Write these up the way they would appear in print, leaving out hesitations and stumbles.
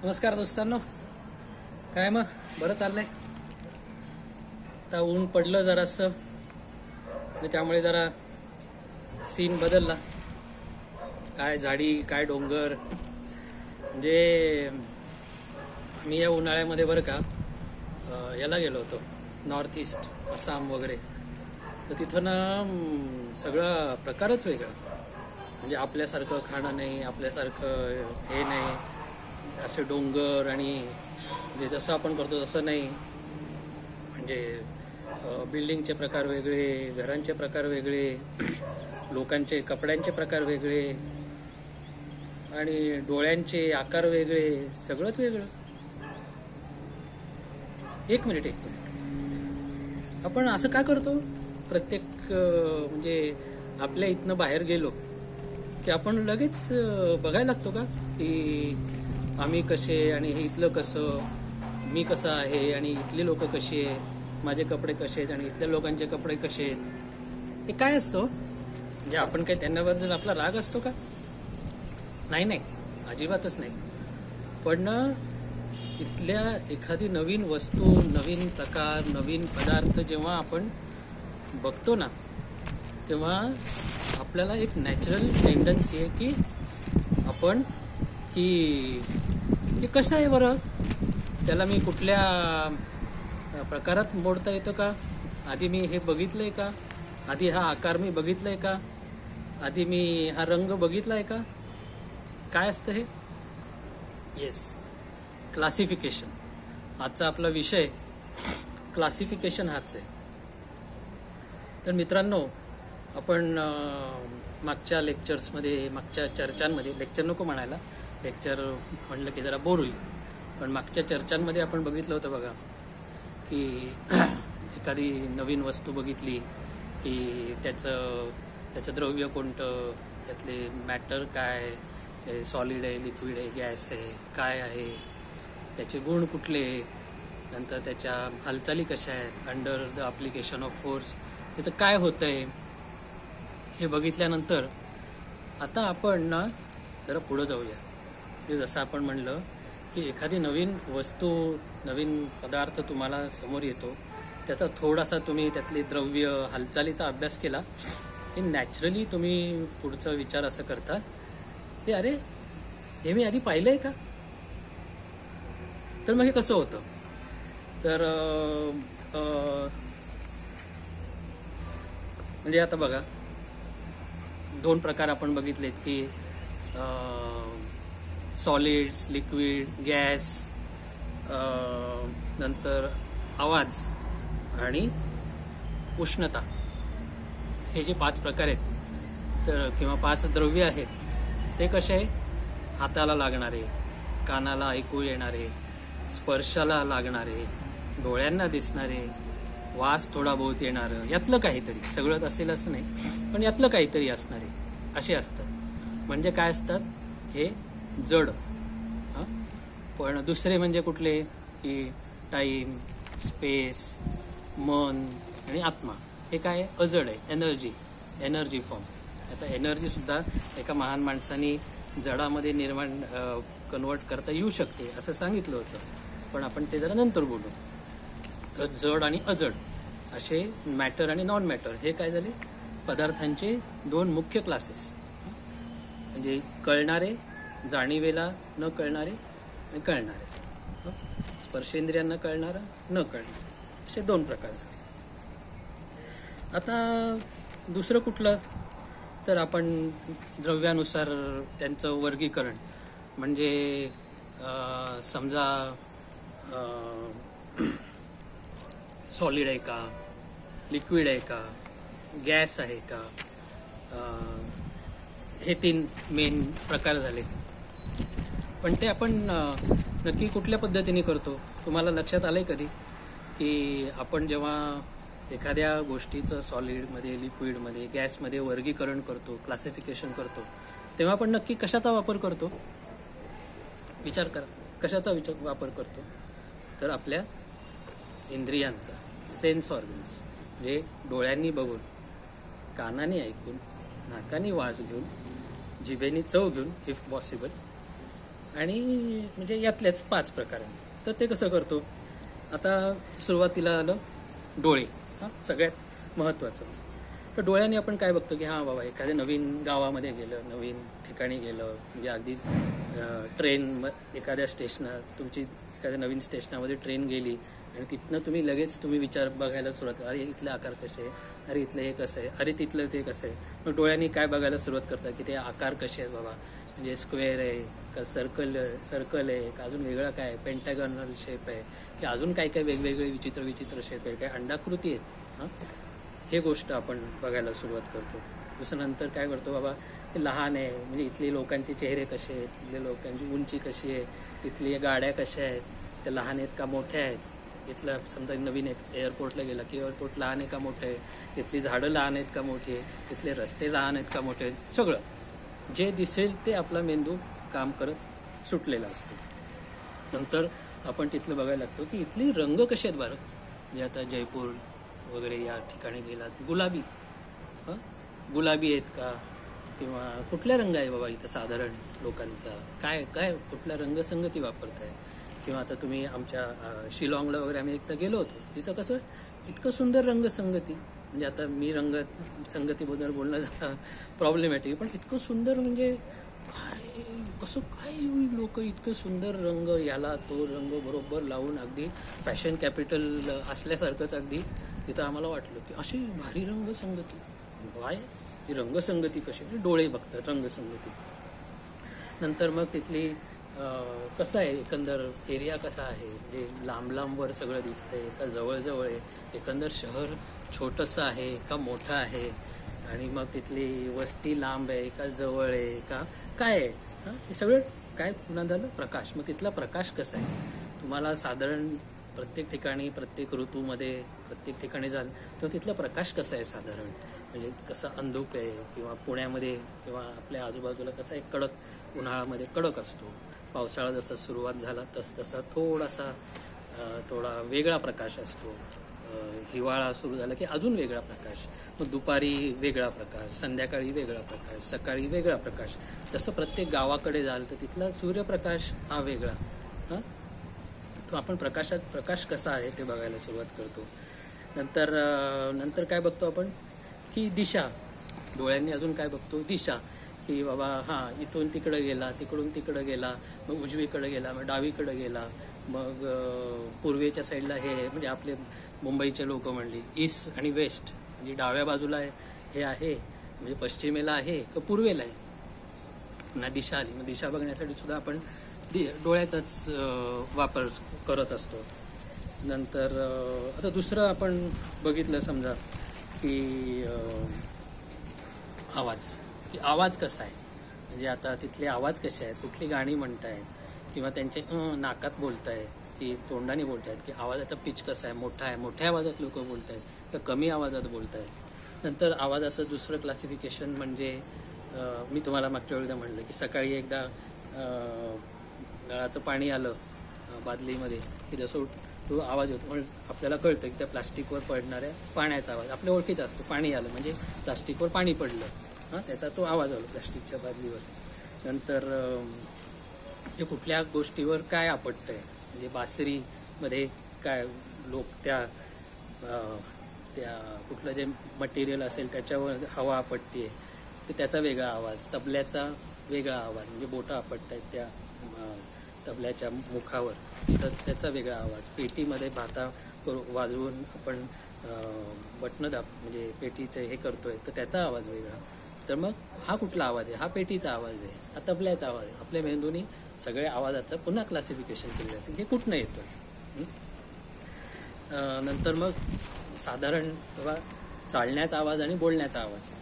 नमस्कार दोस्तांनो, काय मग बरं चाललंय? आता ऊन पडलं जरासं आणि त्यामुळे जरा सीन बदलला. काय झाडी, काय डोंगर. म्हणजे आम्ही या उन्हाळ्यामध्ये बरं का याला गेलो होतो, नॉर्थ ईस्ट, आसाम वगैरे. तर तिथं ना सगळा प्रकारच वेगळा. म्हणजे आपल्यासारखं खाणं नाही, आपल्यासारखं हे नाही, असे डोंगर आणि म्हणजे जसं आपण करतो तसं नाही. म्हणजे बिल्डिंगचे प्रकार वेगळे, घरांचे प्रकार वेगळे, लोकांचे कपड्यांचे प्रकार वेगळे आणि डोळ्यांचे आकार वेगळे, सगळंच वेगळं. एक मिनिट आपण असं का करतो? प्रत्येक म्हणजे आपल्या इथनं बाहेर गेलो की आपण लगेच बघायला लागतो का की आम्ही कसे आणि हे इथलं कसं, मी कसं आहे आणि इथली लोक कशी आहेत, माझे कपडे कसे आहेत आणि इथल्या लोकांचे कपडे कसे आहेत. हे काय असतं? म्हणजे आपण काही त्यांच्याबद्दल आपला राग असतो का? नाही, अजिबातच नाही. पण इथल्या एखादी नवीन वस्तू, नवीन प्रकार, नवीन पदार्थ जेव्हा आपण बघतो ना, तेव्हा आपल्याला एक नॅचरल टेंडन्सी आहे की आपण की कसं आहे बरं, त्याला मी कुठल्या प्रकारात मोडता येतं का? आधी मी हे बघितलंय का? आधी हा आकार मी बघितलाय का? आधी मी हा रंग बघितलाय का? काय असतं हे? Yes, classification. आजचा आपला विषय क्लासिफिकेशन हाच आहे. तर मित्रांनो, आपण मागच्या लेक्चर्समध्ये, मागच्या चर्चांमध्ये, लेक्चर नको म्हणायला, लेक्चर म्हणलं की जरा बोर होईल, पण मागच्या चर्चांमध्ये आपण बघितलं होतं बघा की एखादी नवीन वस्तू बघितली की त्याचं द्रव्य कोणतं, त्यातले मॅटर काय, सॉलिड आहे, लिक्विड आहे, गॅस आहे, काय आहे, त्याचे गुण कुठले, नंतर त्याच्या हालचाली कशा आहेत, under the application of force त्याचं काय होतंय, हे बघितल्यानंतर आता आपण ना जरा पुढं जाऊया. म्हणजे जसं आपण म्हणलं की एखादी नवीन वस्तू, नवीन पदार्थ तुम्हाला समोर येतो, त्याचा थोडासा तुम्ही त्यातले द्रव्य, हालचालीचा अभ्यास केला की नॅचरली तुम्ही पुढचा विचार असं करता की अरे, हे मी आधी पाहिलंय का? तर मग हे कसं होतं? तर म्हणजे आता बघा, दोन प्रकार आपण बघितलेत की सॉलिड्स, लिक्विड, गॅस, नंतर आवाज आणि उष्णता. हे जे 5 प्रकार आहेत, तर किंवा 5 द्रव्य आहेत, ते कसे आहे? हाताला लागणारे, कानाला ऐकू येणारे, स्पर्शाला लागणारे, डोळ्यांना दिसणारे, वास थोडा बहुत येणारं, यातलं काहीतरी. सगळंच असेल असं नाही, पण यातलं काहीतरी असणारे असे असतात. म्हणजे काय असतात? हे जड. पण दुसरे म्हणजे कुठले? की टाईम, स्पेस, मन आणि आत्मा. हे काय आहे? अजड आहे. Energy form. आता एनर्जीसुद्धा एका महान माणसाने जडामध्ये कन्वर्ट करता येऊ शकते असं सांगितलं होतं, पण आपण ते जरा नंतर बोलू. तर जड आणि अजड असे मॅटर आणि नॉन मॅटर हे काय झाले? पदार्थांचे 2 मुख्य क्लासेस. म्हणजे कळणारे, जाणीवेला न कळणारे आणि कळणारे, स्पर्शेंद्रियांना कळणारा, न कळणारे, असे 2 प्रकार झाले. आता दुसरं कुठलं? तर आपण द्रव्यानुसार त्यांचं वर्गीकरण. म्हणजे समजा सॉलिड आहे का, लिक्विड आहे का, गॅस आहे का, हे 3 मेन प्रकार झाले. पण ते आपण नक्की कुठल्या पद्धतीने करतो? तुम्हाला लक्षात आलंय कधी की आपण जेव्हा एखाद्या गोष्टीचं सॉलिडमध्ये, लिक्विडमध्ये, गॅसमध्ये वर्गीकरण करतो, क्लासिफिकेशन करतो, तेव्हा आपण नक्की कशाचा वापर करतो? विचार करा, कशाचा वापर करतो? तर आपल्या इंद्रियांचा, सेन्स ऑर्गन्स. म्हणजे डोळ्यांनी बघून, कानाने ऐकून, नाकाने वास घेऊन, जिभेने चव घेऊन इफ पॉसिबल, आणि म्हणजे यातलेच 5 प्रकार आहेत. तर ते कसं करतो, आता सुरुवातीला आलं डोळे. सगळ्यात महत्त्वाचं. तर डोळ्याने आपण काय बघतो की हां बाबा एखाद्या नवीन गावामध्ये गेलं, नवीन ठिकाणी गेलं, म्हणजे अगदी ट्रेन एखाद्या तुमची एखाद्या नवीन स्टेशनामध्ये ट्रेन गेली आणि तिथनं तुम्ही लगेच विचार बघायला सुरुवात, अरे इथले आकार कसे आहे, अरे इथलं हे कसं आहे, अरे तिथलं ते कसं आहे. मग डोळ्यांनी काय बघायला सुरुवात करतात की ते आकार कसे आहेत बाबा, म्हणजे स्क्वेअर आहे का सर्कल आहे का अजून वेगळं काय आहे, पेंटॅगॉनल शेप आहे की अजून काय काय वेगवेगळे विचित्र शेप आहे, काय अंडाकृती आहेत. हां, हे गोष्ट आपण बघायला सुरुवात करतो. दुसरं नंतर काय करतो बाबा, ते लहान आहे म्हणजे इथले लोकांचे चेहरे कसे आहेत, इथल्या लोकांची उंची कशी आहे, इथली गाड्या कशा आहेत, त्या लहान आहेत का मोठ्या आहेत. इथलं समजा नवीन एअरपोर्टला गेला की एअरपोर्ट लहान आहे का मोठं आहे, इथली झाडं लहान आहेत का मोठी आहे, इथले रस्ते लहान आहेत का मोठे आहेत, सगळं जे दिसेल ते आपला मेंदू काम करत सुटलेला असतो. नंतर आपण तिथलं बघायला लागतो की इथली रंग कसे आहेत बरं. म्हणजे आता जयपूर वगैरे या ठिकाणी गेलात, गुलाबी आहेत का, किंवा कुठल्या रंग आहे बाबा इथं साधारण लोकांचा, काय कुठल्या रंगसंगती वापरताय. किंवा आता तुम्ही आमच्या शिलाँगला वगैरे आम्ही एकदा गेलो होतो, तिथं कसं इतकं सुंदर रंगसंगती, म्हणजे आता मी रंगसंगतीबद्दल बोलणं प्रॉब्लेमॅटिक, पण इतकं सुंदर म्हणजे काय लोक इतकं सुंदर रंग, याला तो रंग बरोबर लावून अगदी फॅशन कॅपिटल असल्यासारखंच अगदी तिथं आम्हाला वाटलं की अशी भारी रंगसंगती. काय ही रंगसंगती कशी, डोळे बघतात रंगसंगती. नंतर मग तिथली कसं आहे एकंदर एरिया कसा आहे, म्हणजे लांबवर सगळं दिसतंय का जवळ आहे, एकंदर शहर छोटंसं आहे का मोठं आहे, आणि मग तिथली वस्ती लांब आहे का जवळ आहे का काय आहे. हे सगळं काय पुन्हा झालं प्रकाश. मग तिथला प्रकाश कसा आहे तुम्हाला साधारण प्रत्येक ठिकाणी प्रत्येक ऋतूमध्ये प्रत्येक ठिकाणी झालं तर तिथला प्रकाश कसा आहे साधारण, म्हणजे कसा अंधुक आहे, किंवा पुण्यामध्ये किंवा आपल्या आजूबाजूला कसा एक कडक उन्हाळ्यामध्ये कडक असतो, पावसाळा जसा सुरुवात झाला तसा थोडा वेगळा प्रकाश असतो, हिवाळा सुरू झाला की अजून वेगळा प्रकाश, मग दुपारी वेगळा प्रकाश, संध्याकाळी वेगळा प्रकाश, सकाळी वेगळा प्रकाश. तसं प्रत्येक गावाकडे झालं तर तिथला सूर्यप्रकाश हा वेगळा. हां, तो आपण प्रकाश कसा आहे ते बघायला सुरुवात करतो. नंतर काय बघतो आपण की दिशा. डोळ्यांनी अजून काय बघतो, दिशा, की बाबा हां इथून तिकडं गेला, तिकडून तिकडं गेला, मग उजवीकडे गेला, मग डावीकडे गेला, मग पूर्वेच्या साईडला हे म्हणजे आपले मुंबईचे लोक म्हणली ईस्ट आणि वेस्ट, म्हणजे डाव्या बाजूला हे आहे म्हणजे पश्चिमेला आहे का पूर्वेला आहे. पुन्हा दिशा आली, मग दिशा बघण्यासाठी सुद्धा आपण डोळ्याचाच वापर करत असतो. नंतर आता दुसरं आपण बघितलं समजा की आवाज कसा आहे, म्हणजे आता तिथले आवाज कसे आहेत, कुठली गाणी म्हणतायत किंवा त्यांचे नाकात बोलतायत की तोंडाने बोलतायत, की आवाजाचा पिच कसा आहे, मोठ्या आवाजात लोक बोलतायत का कमी आवाजात बोलतायत. नंतर आवाजाचं दुसरं क्लासिफिकेशन म्हणजे मी तुम्हाला मागच्या वेळेला म्हणलं की सकाळी एकदा नळाचं पाणी आलं बादलीमध्ये की जसं तो आवाज होतो, पण आपल्याला कळतं की त्या प्लास्टिकवर पडणाऱ्या पाण्याचा आवाज आपल्या ओळखीचा असतो. पाणी आलं म्हणजे प्लास्टिकवर पाणी पडलं, हां त्याचा तो आवाज आलो प्लास्टिकच्या बादलीवर. नंतर जे कुठल्या गोष्टीवर काय आपटतंय, म्हणजे बासरीमध्ये काय लोक त्या कुठलं जे मटेरियल असेल त्याच्यावर हवा आपटते तर त्याचा वेगळा आवाज, तबल्याचा वेगळा आवाज, म्हणजे बोटं आपटत आहेत त्या तबल्याच्या मुखावर तर त्याचा वेगळा आवाज, पेटीमध्ये भाता वाजवून आपण बटणं म्हणजे पेटीचं हे करतोय तर त्याचा आवाज वेगळा. तर मग हा कुठला आवाज आहे, हा पेटीचा आवाज आहे, हा तबल्याचा आवाज आहे. आपल्या मेंदूने सगळ्या आवाजाचं पुन्हा क्लासिफिकेशन केलेलं असेल, हे कुठनं येतं. नंतर मग साधारण बाबा चालण्याचा आवाज आणि बोलण्याचा आवाज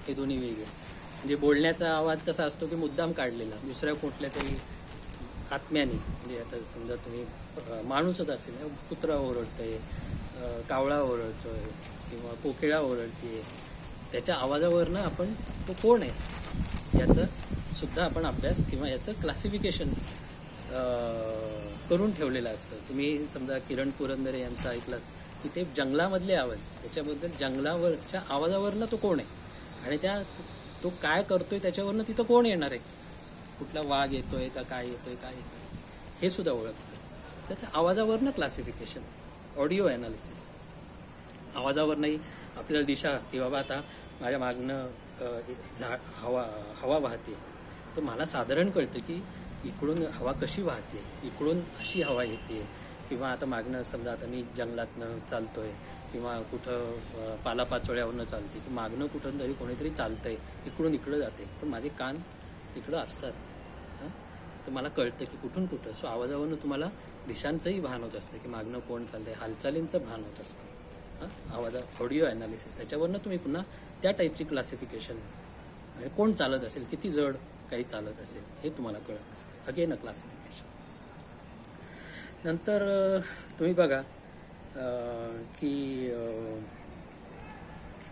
हे दोन्ही वेगळे. म्हणजे बोलण्याचा आवाज कसा असतो की मुद्दाम काढलेला दुसऱ्या कुठल्या तरी आत्म्याने, म्हणजे आता समजा तुम्ही माणूसच असेल, कुत्रा ओरडतोय, कावळा ओरडतोय किंवा कोकिळा ओरडते, त्याच्या आवाजावरनं आपण तो कोण आहे याचं सुद्धा आपण अभ्यास किंवा याचं क्लासिफिकेशन करून ठेवलेलं असतं. तुम्ही समजा किरण पुरंदरे यांचं ऐकलात की ते जंगलामधले आवाज, त्याच्याबद्दल जंगलावरच्या आवाजावरनं तो कोण आहे आणि तो काय करतोय त्याच्यावरनं तिथं कोण येणार आहे कुठला वाघ येतोय का काय येतोय हे सुद्धा ओळखतं. तर त्या आवाजावरनं क्लासिफिकेशन, ऑडिओ ॲनालिसिस. आवाजावरनंही आपल्याला दिशा की बाबा आता माझ्या मागनं हवा वाहते, तर मला साधारण कळतं की इकडून हवा कशी वाहते, इकडून अशी हवा येते. किंवा आता मागणं समजा आता मी जंगलातनं चालतोय किंवा कुठं पालापाचोळ्यावरनं चालते की मागणं कुठं तरी कोणीतरी चालतंय, इकडून इकडं जाते, पण माझे कान तिकडं असतात. तर मला कळतं की कुठून कुठं. सो आवाजावरनं तुम्हाला दिशांचंही भान होत असतं की मागणं कोण चाललंय, हालचालींचं भान होत असतं. ऑडिओ ॲनालिसिस, त्याच्यावरनं तुम्ही पुन्हा त्या टाईपची क्लासिफिकेशन, म्हणजे कोण चालत असेल, किती जड काही चालत असेल हे तुम्हाला कळत असतं. Again a classification. नंतर तुम्ही बघा की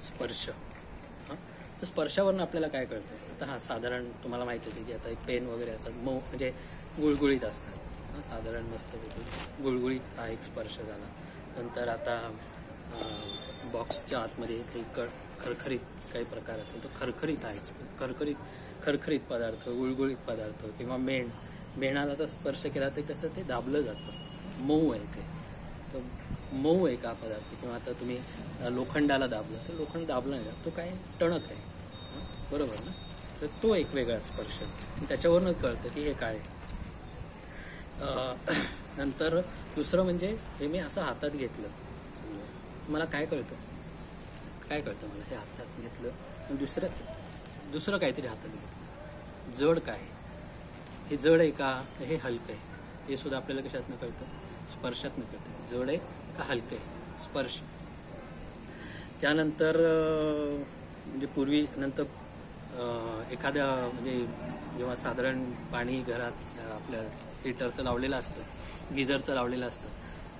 स्पर्श. तर स्पर्शावरनं आपल्याला काय कळतं. आता साधारण तुम्हाला माहिती होते की आता एक पेन वगैरे असतात, म्हणजे गुळगुळीत असतात. साधारण मस्तपैकी गुळगुळीत हा एक स्पर्श झाला. नंतर आता बॉक्सच्या आतमध्ये काही खरखरीत काही प्रकार असेल तर खरखरीत आहे. खरखरीत पदार्थ, गुळगुळीत पदार्थ किंवा मेणाला तर स्पर्श केला तर कसं ते दाबलं जातं, मऊ आहे ते. तर मऊ आहे का पदार्थ. किंवा आता तुम्ही लोखंडाला दाबलं तर लोखंड दाबलं नाही, तो काय टणक आहे, बरोबर ना. तर तो एक वेगळा स्पर्श, त्याच्यावरूनच कळतं की हे काय. नंतर दुसरं म्हणजे हे मी असं हातात घेतलं, मला काय कळतं मला, हे हातात घेतलं आणि दुसरं काहीतरी हातात घेतलं. जड काय, हे जड आहे का हे हलकं आहे, ते सुद्धा आपल्याला कशातनं कळतं, स्पर्शातनं कळतं. जड आहे का हलकं आहे, स्पर्श. त्यानंतर म्हणजे पूर्वी नंतर एखाद्या म्हणजे जेव्हा साधारण पाणी घरात आपल्या हिटरचं लावलेलं असतं, गिझरचं लावलेलं असतं,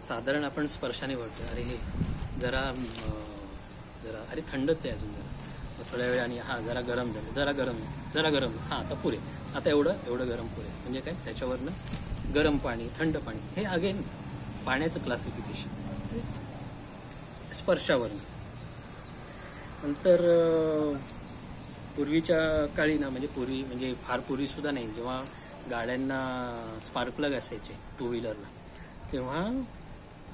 साधारण आपण स्पर्शाने भरतो, अरे हे जरा अरे थंडच आहे अजून, जरा थोड्या वेळाने जरा गरम झालं, जरा गरम आता पुरे, आता एवढं गरम पुरे. म्हणजे काय, त्याच्यावरनं गरम पाणी, थंड पाणी, हे अगेन पाण्याचं क्लासिफिकेशन स्पर्शावरनं. नंतर पूर्वीच्या काळी ना, म्हणजे फार पूर्वीसुद्धा नाही, जेव्हा गाड्यांना स्पार्क प्लग असायचे टू व्हीलरला, तेव्हा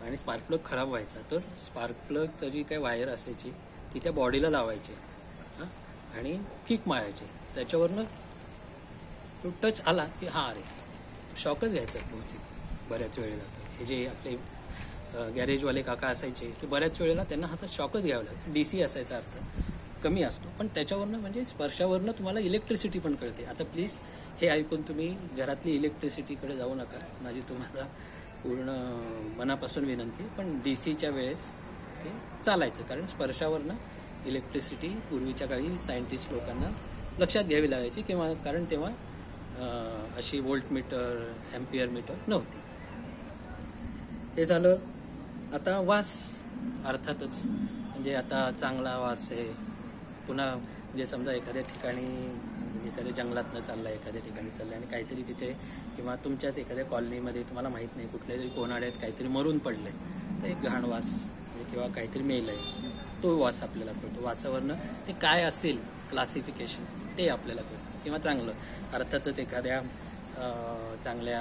आणि स्पार्क प्लग खराब व्हायचा तर स्पार्क प्लग जी काही वायर असायची ती त्या बॉडीला लावायचे आणि किक मारायचे. त्याच्यावरनं तो टच आला की अरे शॉकच घ्यायचा बहुतेक बऱ्याच वेळेला. तर हे जे आपले गॅरेजवाले काका असायचे ते बऱ्याच वेळेला त्यांना हातात शॉकच घ्यावं लागतं. DC असायचा अर्थ कमी असतो, पण त्याच्यावरनं म्हणजे स्पर्शावरनं तुम्हाला इलेक्ट्रिसिटी पण कळते. आता प्लीज हे ऐकून तुम्ही घरातली इलेक्ट्रिसिटीकडे जाऊ नका, माझी तुम्हाला पूर्ण मनापासून विनंती. पण DCच्या वेळेस ते चालायचं, कारण स्पर्शावरनं इलेक्ट्रिसिटी पूर्वीच्या काळी सायंटिस्ट लोकांना लक्षात घ्यावी लागायची, कारण तेव्हा अशी व्होल्टमीटर, एम्पियर मीटर नव्हती. ते झालं. आता वास, अर्थातच म्हणजे आता चांगला वास आहे. पुन्हा म्हणजे समजा एखाद्या ठिकाणी, एखाद्या जंगलातनं चाललाय, एखाद्या ठिकाणी चाललाय आणि काहीतरी तिथे किंवा तुमच्याच एखाद्या कॉलनीमध्ये तुम्हाला माहीत नाही कुठल्या तरी कोनाड्यात काहीतरी मरून पडलंय, तर एक घाण वास किंवा काहीतरी मेलंय, तो वास आपल्याला कळतो. वासावरनं ते काय असेल क्लासिफिकेशन ते आपल्याला कळतं. किंवा चांगलं, अर्थातच एखाद्या चांगल्या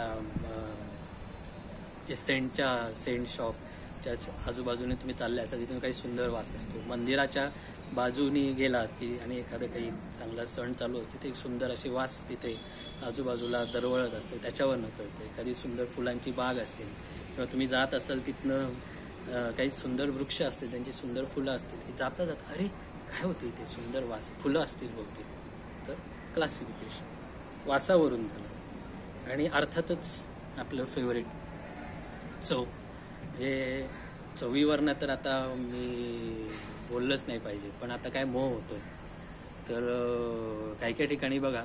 जे सेंट शॉपच्या आजूबाजूने तुम्ही चालले असाल, तिथून काही सुंदर वास असतो. मंदिराच्या बाजूनी गेलात की आणि एखादं काही चांगला सण चालू असतो, तिथे एक सुंदर अशी वास तिथे आजूबाजूला दरवळत असतो, त्याच्यावरनं कळतं. एखादी सुंदर फुलांची बाग असेल किंवा तुम्ही जात असाल तिथनं काही सुंदर वृक्ष असतील, त्यांची सुंदर फुलं असतील, जाता अरे काय होते इथे सुंदर वास, फुलं असतील बहुतेक. तर क्लासिफिकेशन वासावरून झालं. आणि अर्थातच आपलं फेवरेट चव, हे चवीवरनं तर आता मी बोललंच नाही पाहिजे, पण आता काय मोह होतोय. तर काही ठिकाणी बघा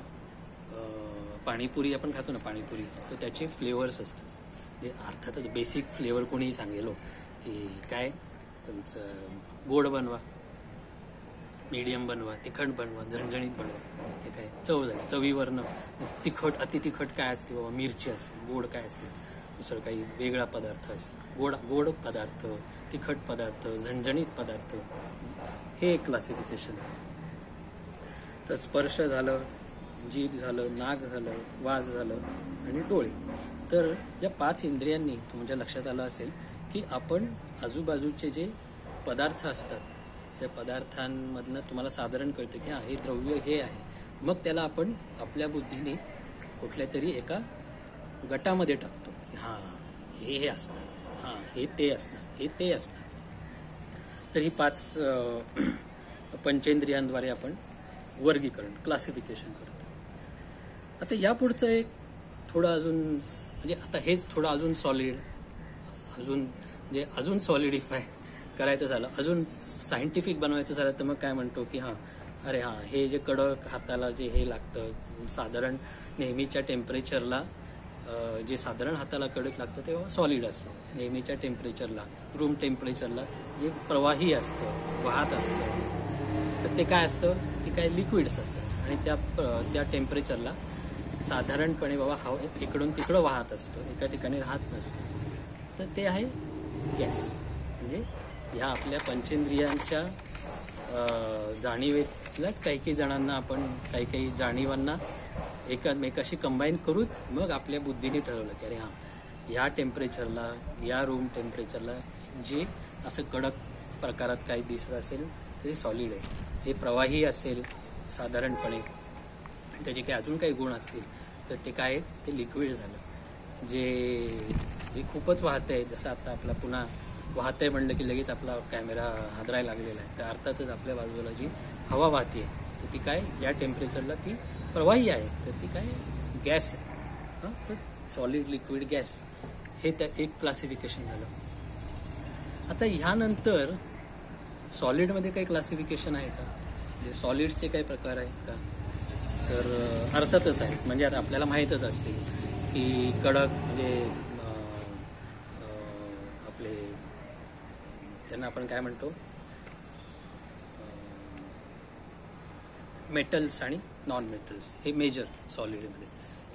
पाणीपुरी आपण खातो ना, पाणीपुरी, तर त्याचे फ्लेवर्स असतात. म्हणजे अर्थातच बेसिक फ्लेवर कोणीही सांगेल की काय तुमचं गोड बनवा, मीडियम बनवा, तिखट बनवा, झणझणीत बनवा, हे काय चव झाली. चवीवरनं तिखट, अतितिखट काय असते बाबा, मिरची असेल, गोड काय असेल, दुसरं काही वेगळा पदार्थ असेल, गोड पदार्थ, तिखट पदार्थ, झणझणीत पदार्थ, हे एक क्लासिफिकेशन. तर स्पर्श झालं, जीभ झालं, नाक झालं, वास झालं आणि डोळे. तर या 5 इंद्रियांनी तुमच्या लक्षात आलं असेल की आपण आजूबाजूचे जे पदार्थ असतात त्या पदार्थांमधनं तुम्हाला साधारण कळतं की हे द्रव्य हे आहे. मग त्याला आपण आपल्या बुद्धीने कुठल्या तरी एका गटामध्ये टाकतो की हे असणार, हे ते असणार, हे ते असणार. तर ही 5 पंचेंद्रियांद्वारे आपण वर्गीकरण, क्लासिफिकेशन करतो. आता यापुढचं एक थोडं अजून म्हणजे आता हेच थोडं अजून सॉलिड, अजून सॉलिडिफाय करायचं झालं, अजून सायंटिफिक बनवायचं झालं तर मग काय म्हणतो की हे जे कडक हाताला जे हे लागतं साधारण नेहमीच्या टेम्परेचरला, जे साधारण हाताला कडक लागतं तेव्हा सॉलिड असतं. नेहमीच्या टेम्परेचरला, रूम टेम्परेचरला जे प्रवाही असतं, वाहत असतं, तर ते काय असतं, ते काय लिक्विड्स असतं. आणि त्या टेम्परेचरला साधारणपणे हवा इकडून तिकडं वाहत असतो, एका ठिकाणी राहत नसतं. तर ते आहे गॅस. म्हणजे ह्या आपल्या पंचेंद्रियांच्या जाणीवेतल्याच काही जणांना आपण काही जाणीवांना एकमेकाशी कंबाईन करून मग आपल्या बुद्धीने ठरवलं की ह्या टेम्परेचरला, या रूम टेम्परेचरला जे असं कडक प्रकारात काही दिसत असेल ते सॉलिड आहे. जे प्रवाही असेल साधारणपणे, त्याचे काही अजून काही गुण असतील तर ते काय, ते लिक्विड झालं. जे खूपच वाहतं आहे, जसं आता आपला पुन्हा वाहत आहे म्हणलं की लगेच आपला कॅमेरा हादरायला लागलेला आहे. तर अर्थातच आपल्या बाजूला जी हवा वाहते तर ती काय, या टेम्परेचरला ती प्रवाही आहे, तर ती काय गॅस आहे. तर सॉलिड, लिक्विड, गॅस हे एक क्लासिफिकेशन झालं. आता ह्यानंतर सॉलिडमध्ये काही क्लासिफिकेशन आहे का, म्हणजे सॉलिड्सचे काही प्रकार आहेत का, तर अर्थातच आहेत. म्हणजे आता आपल्याला माहीतच असते की कडक म्हणजे आपले त्यांना आपण काय म्हणतो, मेटल्स आणि नॉन मेटल्स हे मेजर सॉलिडमध्ये.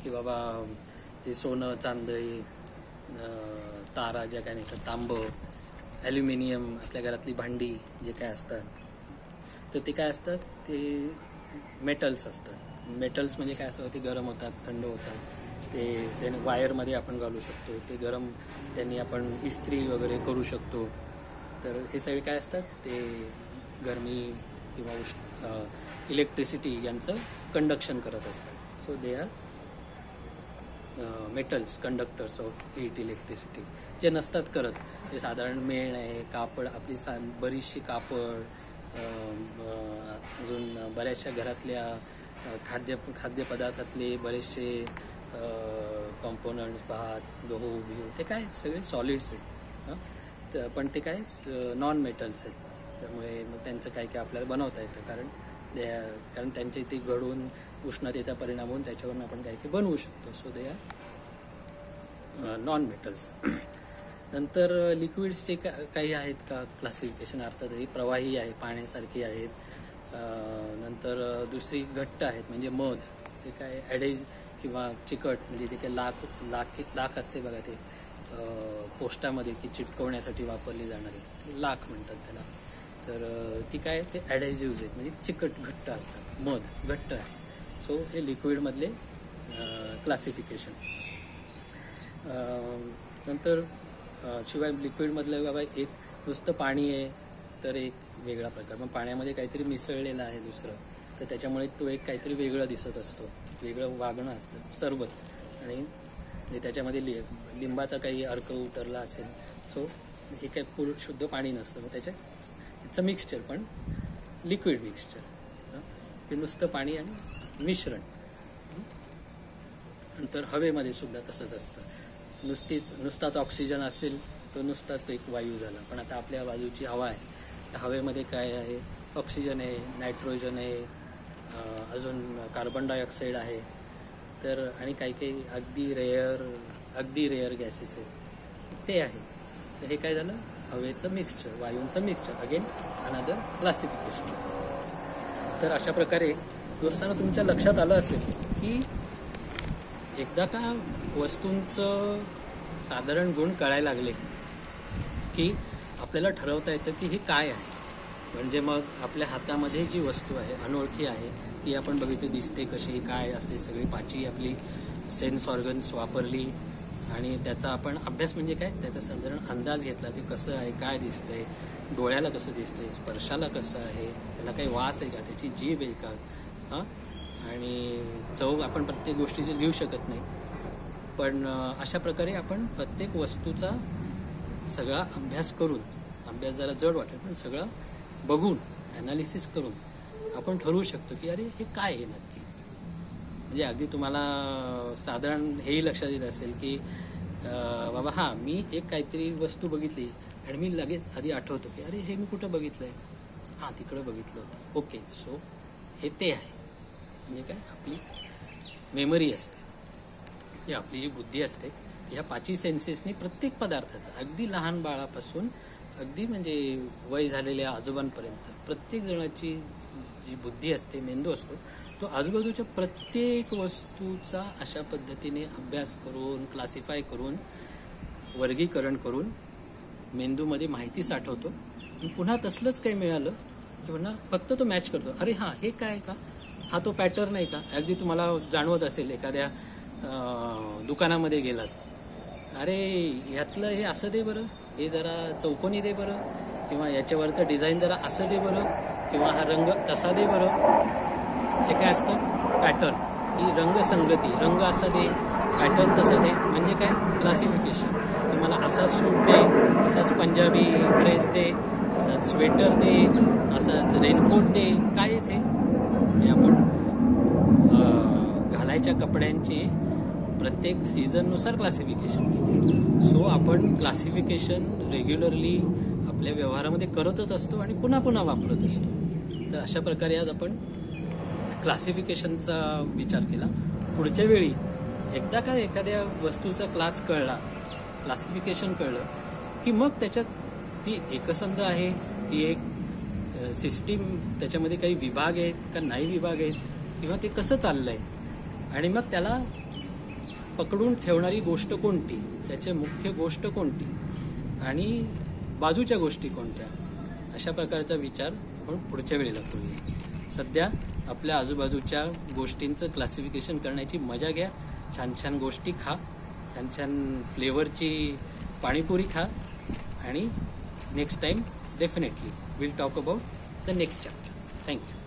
की बाबा हे सोनं, चांदी, तारा ज्या काय नाही, तांबं, ॲल्युमिनियम, आपल्या घरातली भांडी जे काय असतात तर ते काय असतात, ते मेटल्स असतात. मेटल्स म्हणजे काय असतं, ते गरम होतात, थंड होतात, ते वायरमध्ये आपण घालू शकतो, ते गरम त्यांनी आपण इस्त्री वगैरे करू शकतो. तर हे सगळे काय असतात, ते गरमी किंवा इलेक्ट्रिसिटी यांचं कंडक्शन करत असतात. So they are metals, conductors of heat, electricity. जे नसतात करत, ते साधारण मेण आहे, कापड, आपली बरीचशी कापड, अजून बऱ्याचशा घरातल्या खाद्यपदार्थातले बरेचसे कॉम्पोनंट्स, भात, गहू, बिहू, ते काय सगळे सॉलिड्स आहेत. पण ते काय नॉन मेटल्स आहेत. त्यामुळे मग त्यांचं काय आपल्याला बनवता येतं, कारण त्यांच्या इथे घडून उष्णतेचा परिणाम होऊन त्याच्यावरून आपण काय बनवू शकतो. So they are non metals. नंतर लिक्विड्सचे काही आहेत का क्लासिफिकेशन, अर्थात ही प्रवाही आहे, पाण्यासारखी आहेत. नंतर दुसरी घट्ट आहेत, म्हणजे मध, ते काय ॲडेज किंवा चिकट, म्हणजे ते काय लाख असते बघा, ते पोस्टामध्ये की चिटकवण्यासाठी वापरली जाणारी लाख म्हणतात त्याला. तर ती काय, ते ॲडेझिव्ज आहेत, म्हणजे चिकट घट्ट असतात. मध घट्ट आहे. सो हे लिक्विडमधले क्लासिफिकेशन. नंतर शिवाय लिक्विडमधलं बाबा एक नुसतं पाणी आहे तर एक वेगळा प्रकार, मग पाण्यामध्ये काहीतरी मिसळलेलं आहे दुसरं, तर त्याच्यामुळे तो एक काहीतरी वेगळं दिसत असतो, वेगळं वागणं असतं. सरबत आणि म्हणजे त्याच्यामध्ये लिंबाचा काही अर्क उतरला असेल. सो हे काही पूर्ण शुद्ध पाणी नसतं, मग त्याचं मिक्सचर, पण लिक्विड मिक्सचर, हे नुसतं पाणी आणि मिश्रण. नंतर हवेमध्ये सुद्धा तसंच असतं. नुसताच ऑक्सिजन असेल तर नुसताच एक वायू झाला, पण आता आपल्या बाजूची हवा आहे, त्या हवेमध्ये काय आहे, ऑक्सिजन आहे, नायट्रोजन आहे, अजून कार्बन डायऑक्साईड आहे, तर आणि काही अगदी रेअर गॅसेस आहेत ते आहेत. तर हे काय झालं, हवेचं मिक्सचर, वायूंचं मिक्सचर. Again another classification. तर अशा प्रकारे दोस्तांनो तुमच्या लक्षात आलं असेल की एकदा का वस्तूंचं साधारण गुण कळायला लागले की आपल्याला ठरवता येतं की हे काय आहे. म्हणजे मग आपल्या हातामध्ये जी वस्तू आहे, अनोळखी आहे, ती आपण बघितली, दिसते कशी, काय असते, सगळी पाची आपली सेन्स ऑर्गन्स वापरली आणि त्याचा आपण अभ्यास म्हणजे काय, त्याचा साधारण अंदाज घेतला, ते कसं आहे, काय दिसतंय, डोळ्याला कसं दिसतंय, स्पर्शाला कसं आहे, त्याला काही वास आहे का, त्याची जीभ आहे का, हां, आणि चव आपण प्रत्येक गोष्टीची घेऊ शकत नाही, पण अशा प्रकारे आपण प्रत्येक वस्तूचा सगळा अभ्यास करून, अभ्यास जरा जड वाटेल पण सगळं बघून ॲनालिसिस करून आपण ठरवू शकतो की अरे हे काय आहे नक्की. म्हणजे अगदी तुम्हाला साधारण हेही लक्षात येत असेल की बाबा हां, मी एक काहीतरी वस्तू बघितली आणि मी लगेच आधी आठवतो की अरे हे मी कुठं बघितलं आहे, हां तिकडं बघितलं होतं, ओके, सो हे ते आहे. म्हणजे काय, आपली मेमरी असते, ही आपली जी बुद्धी असते ह्या पाची सेन्सेसनी प्रत्येक पदार्थाचा, अगदी लहान बाळापासून अगदी म्हणजे वय झालेल्या आजोबांपर्यंत प्रत्येक जणाची जी बुद्धी असते, मेंदू असतो, तो आजूबाजूच्या प्रत्येक वस्तूचा अशा पद्धतीने अभ्यास करून, क्लासिफाय करून, वर्गीकरण करून मेंदूमध्ये माहिती साठवतो. आणि पुन्हा तसलंच काही मिळालं की पुन्हा फक्त तो मॅच करतो, अरे हां हे काय का, हा तो पॅटर्न आहे का. अगदी तुम्हाला जाणवत असेल एखाद्या दुकानामध्ये गेलात, अरे ह्यातलं हे असं दे बरं, हे जरा चौकोनी दे बरं, किंवा याच्यावरचं डिझाईन जरा असं दे बरं, किंवा हा रंग तसा दे बरं. हे काय असतं, पॅटर्न, ही रंगसंगती, रंग असा दे, पॅटर्न तसा दे, म्हणजे काय, क्लासिफिकेशन. तुम्हाला असा सूट दे, असाच पंजाबी ड्रेस दे, असाच स्वेटर दे, असाच रेनकोट दे, काय येते हे आपण घालायच्या कपड्यांची प्रत्येक सीझननुसार क्लासिफिकेशन केले. सो आपण क्लासिफिकेशन रेग्युलरली आपल्या व्यवहारामध्ये करतच असतो आणि पुन्हा पुन्हा वापरत असतो. तर अशा प्रकारे आज आपण क्लासिफिकेशनचा विचार केला. पुढच्या वेळी एकदा का एखाद्या वस्तूचा क्लास कळला, क्लासिफिकेशन कळलं की मग त्याच्यात ती एकसंध आहे, ती एक सिस्टीम, त्याच्यामध्ये काही विभाग आहेत का नाही विभाग आहेत, किंवा ते कसं चाललं आहे, आणि मग त्याला पकडून ठेवणारी गोष्ट कोणती, त्याची मुख्य गोष्ट कोणती आणि बाजूच्या गोष्टी कोणत्या, अशा प्रकारचा विचार आपण पुढच्या वेळेला करूया. सध्या आपल्या आजूबाजूच्या गोष्टींचं क्लासिफिकेशन करण्याची मजा घ्या. छान छान गोष्टी खा, छान छान फ्लेवरची पाणीपुरी खा, आणि next time definitely will talk about the next chapter. Thank you.